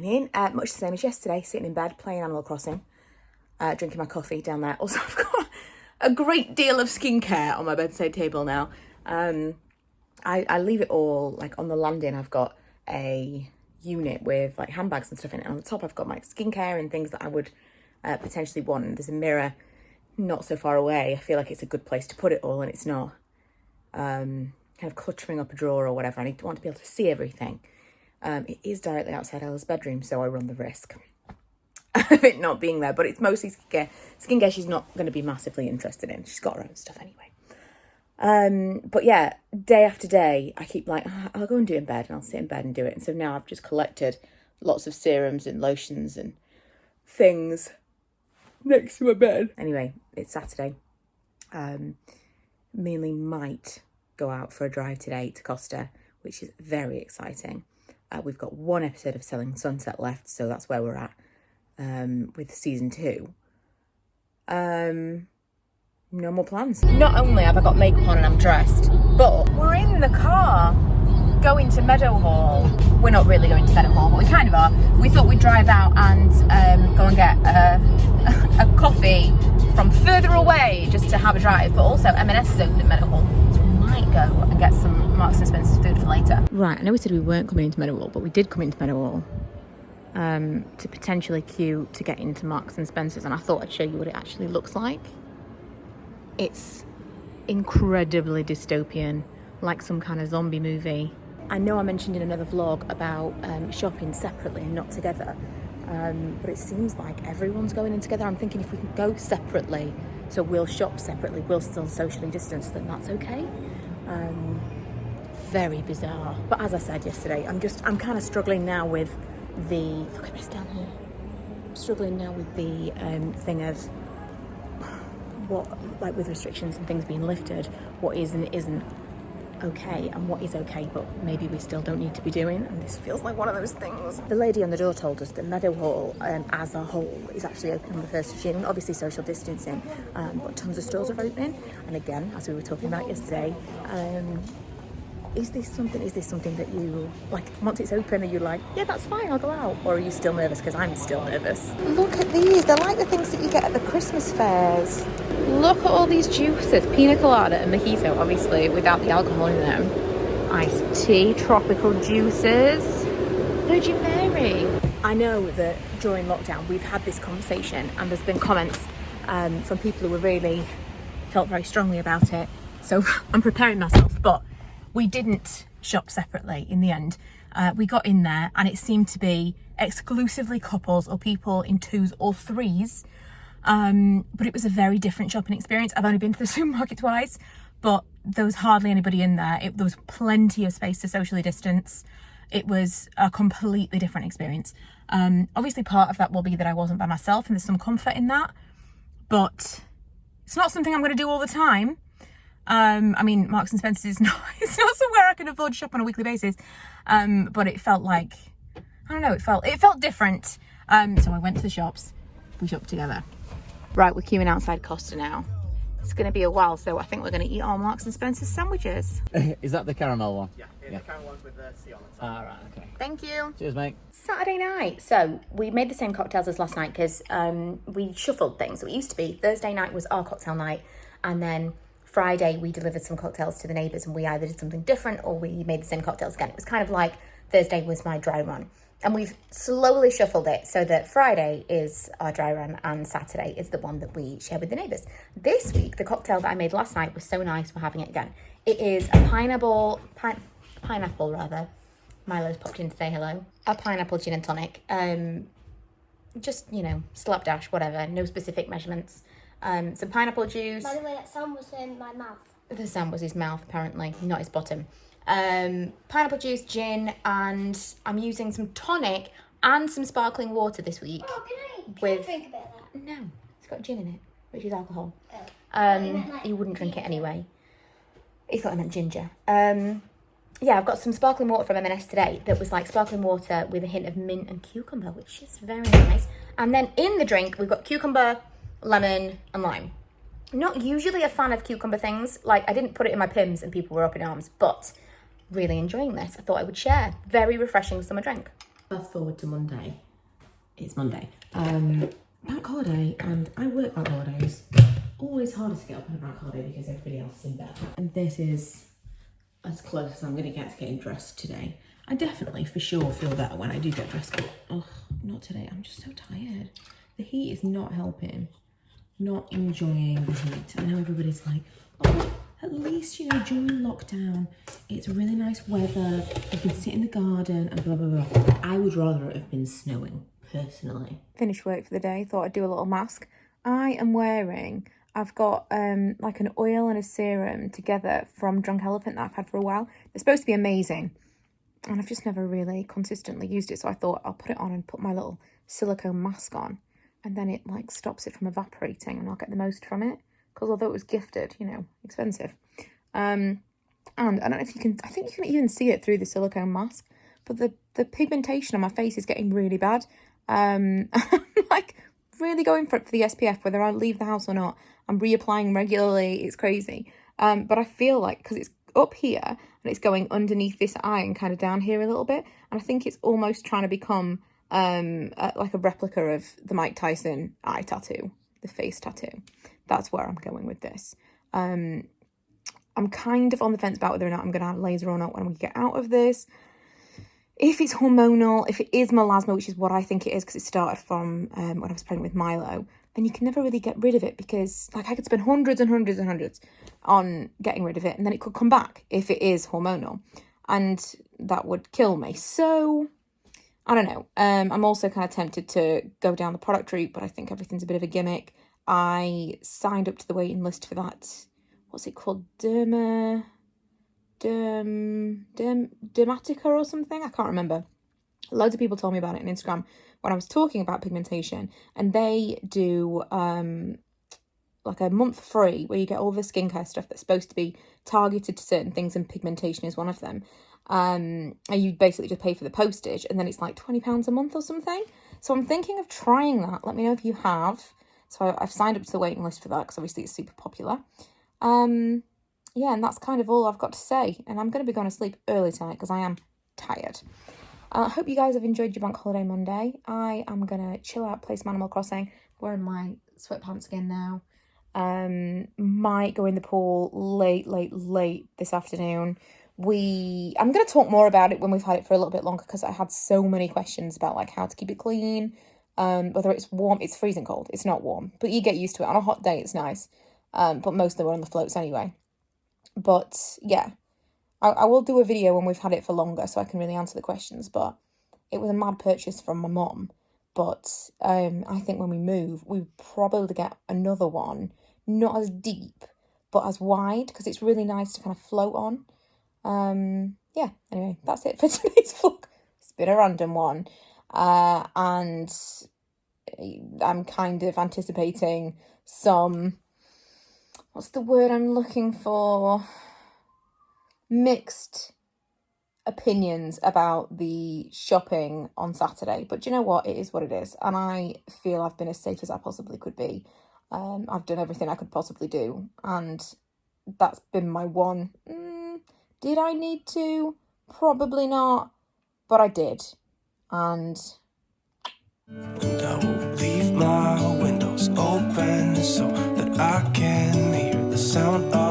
morning. Much the same as yesterday, sitting in bed, playing Animal Crossing, drinking my coffee down there. Also, I've got a great deal of skincare on my bedside table now. I leave it all, like, on the landing. I've got a unit with, like, handbags and stuff in it. And on the top, I've got my skincare and things that I would potentially want. And there's a mirror not so far away. I feel like it's a good place to put it all, and it's not kind of cluttering up a drawer or whatever. I want to be able to see everything. It is directly outside Ella's bedroom, so I run the risk of it not being there. But it's mostly skincare. Skincare she's not going to be massively interested in. She's got her own stuff anyway. But yeah, day after day, I keep like, oh, I'll go and do it in bed, and I'll sit in bed and do it. And so now I've just collected lots of serums and lotions and things next to my bed. Anyway, it's Saturday. Me and Lee might go out for a drive today to Costa, which is very exciting. We've got one episode of Selling Sunset left, so that's where we're at with season 2. No more plans. Not only have I got makeup on and I'm dressed, but we're in the car going to Meadowhall. We're not really going to Meadowhall, but we kind of are. We thought we'd drive out and go and get a coffee from further away just to have a drive, but also M&S is open at Meadowhall, so we might go and get some Marks and Spencer's food for later. Right, I know we said we weren't coming into Meadowhall, but we did come into Meadowhall to potentially queue to get into Marks and Spencer's, and I thought I'd show you what it actually looks like. It's incredibly dystopian, like some kind of zombie movie. I know I mentioned in another vlog about shopping separately and not together, but it seems like everyone's going in together. I'm thinking if we can go separately, so we'll shop separately, we'll still socially distance, then that's okay. Very bizarre. But as I said yesterday, I'm kind of struggling now with the, look at this down here. I'm struggling now with the thing of what, like with restrictions and things being lifted, what is and isn't okay, and what is okay but maybe we still don't need to be doing, and this feels like one of those things. The lady on the door told us that Meadowhall as a whole is actually open on the 1st of June, obviously social distancing, but tons of stores are opening. And again, as we were talking about yesterday, is this something that you like once it's open, are you like, yeah, that's fine, I'll go out, or are you still nervous? Because I'm still nervous. Look at these, they're like the things that you get at the Christmas fairs. Look at all these juices, pina colada and mojito, obviously without the alcohol in them, iced tea, tropical juices, Virgin Mary. I know that during lockdown we've had this conversation, and there's been comments from people who really felt very strongly about it, so I'm preparing myself. But we didn't shop separately in the end. We got in there and it seemed to be exclusively couples or people in 2s or 3s. But it was a very different shopping experience. I've only been to the supermarket twice, but there was hardly anybody in there. There was plenty of space to socially distance. It was a completely different experience. Obviously part of that will be that I wasn't by myself, and there's some comfort in that, but it's not something I'm going to do all the time. I mean, Marks and Spencer's is not, it's not somewhere I can afford to shop on a weekly basis. But it felt like, I don't know, it felt different. So I went to the shops, we shopped together. Right, we're queuing outside Costa now. It's going to be a while, so I think we're going to eat all Marks and Spencer's sandwiches. Is that the caramel one? Yeah, the caramel one's with the C on it. Ah, right, okay. Thank you. Cheers, mate. Saturday night. So we made the same cocktails as last night because we shuffled things. So it used to be Thursday night was our cocktail night, and then Friday we delivered some cocktails to the neighbours, and we either did something different or we made the same cocktails again. It was kind of like Thursday was my dry run, and we've slowly shuffled it so that Friday is our dry run and Saturday is the one that we share with the neighbours. This week, the cocktail that I made last night was so nice, we're having it again. It is a pineapple rather. Milo's popped in to say hello. A pineapple gin and tonic. Just, you know, slapdash, whatever, no specific measurements. Some pineapple juice. By the way, that sound was in my mouth. The sound was his mouth, apparently, not his bottom. Pineapple juice, gin, and I'm using some tonic and some sparkling water this week. Oh, can I drink a bit of that? No, it's got gin in it, which is alcohol. Oh. You wouldn't drink it anyway. He thought I meant ginger. Yeah, I've got some sparkling water from M&S today that was like sparkling water with a hint of mint and cucumber, which is very nice. And then in the drink, we've got cucumber, lemon, and lime. Not usually a fan of cucumber things. Like, I didn't put it in my Pims and people were up in arms, but really enjoying this. I thought I would share. Very refreshing summer drink. fast forward to Monday. It's Monday. Bank holiday, and I work bank holidays. Always harder to get up on a bank holiday because everybody else is in bed. And this is as close as I'm going to get to getting dressed today. I definitely, for sure, feel better when I do get dressed, but not today. I'm just so tired. The heat is not helping. Not enjoying the heat. I know everybody's like, oh, at least, you know, during lockdown, it's really nice weather. You can sit in the garden and blah, blah, blah. I would rather it have been snowing, personally. Finished work for the day. Thought I'd do a little mask. I am wearing, I've got like an oil and a serum together from Drunk Elephant that I've had for a while. They're supposed to be amazing. And I've just never really consistently used it. So I thought I'll put it on and put my little silicone mask on. And then it like stops it from evaporating and I'll get the most from it. Because although it was gifted, you know, expensive. And I don't know if you can, I think you can even see it through the silicone mask. But the pigmentation on my face is getting really bad. I'm like really going for it for the SPF, whether I leave the house or not. I'm reapplying regularly. It's crazy. But I feel like, because it's up here and it's going underneath this eye and kind of down here a little bit. And I think it's almost trying to become like a replica of the Mike Tyson eye tattoo, the face tattoo. That's where I'm going with this. I'm kind of on the fence about whether or not I'm going to have laser or not when we get out of this. If it's hormonal, if it is melasma, which is what I think it is because it started from when I was pregnant with Milo, then you can never really get rid of it because like I could spend hundreds and hundreds and hundreds on getting rid of it and then it could come back if it is hormonal and that would kill me. So I don't know. I'm also kind of tempted to go down the product route, but I think everything's a bit of a gimmick. I signed up to the waiting list for that. What's it called? Dermatica or something? I can't remember. Loads of people told me about it on Instagram when I was talking about pigmentation, and they do like a month free where you get all the skincare stuff that's supposed to be targeted to certain things, and pigmentation is one of them. And you basically just pay for the postage, and then it's like £20 a month or something. So I'm thinking of trying that. Let me know if you have. So I've signed up to the waiting list for that because obviously it's super popular. Yeah, and that's kind of all I've got to say. And I'm going to be going to sleep early tonight because I am tired. I hope you guys have enjoyed your bank holiday Monday. I am going to chill out, play some Animal Crossing. Wearing my sweatpants again now. Might go in the pool late this afternoon. I'm going to talk more about it when we've had it for a little bit longer because I had so many questions about like how to keep it clean. Whether it's warm, it's freezing cold. It's not warm, but you get used to it. On a hot day, it's nice. But most of them are on the floats anyway. But yeah, I will do a video when we've had it for longer so I can really answer the questions. But it was a mad purchase from my mum. But I think when we move, we probably get another one, not as deep, but as wide because it's really nice to kind of float on. Yeah, anyway, that's it for today's vlog. It's been a random one. And I'm kind of anticipating some, what's the word I'm looking for? Mixed opinions about the shopping on Saturday. But do you know what? It is what it is. And I feel I've been as safe as I possibly could be. I've done everything I could possibly do. And that's been my one. Did I need to? Probably not. But I did. And I will leave my windows open so that I can hear the sound of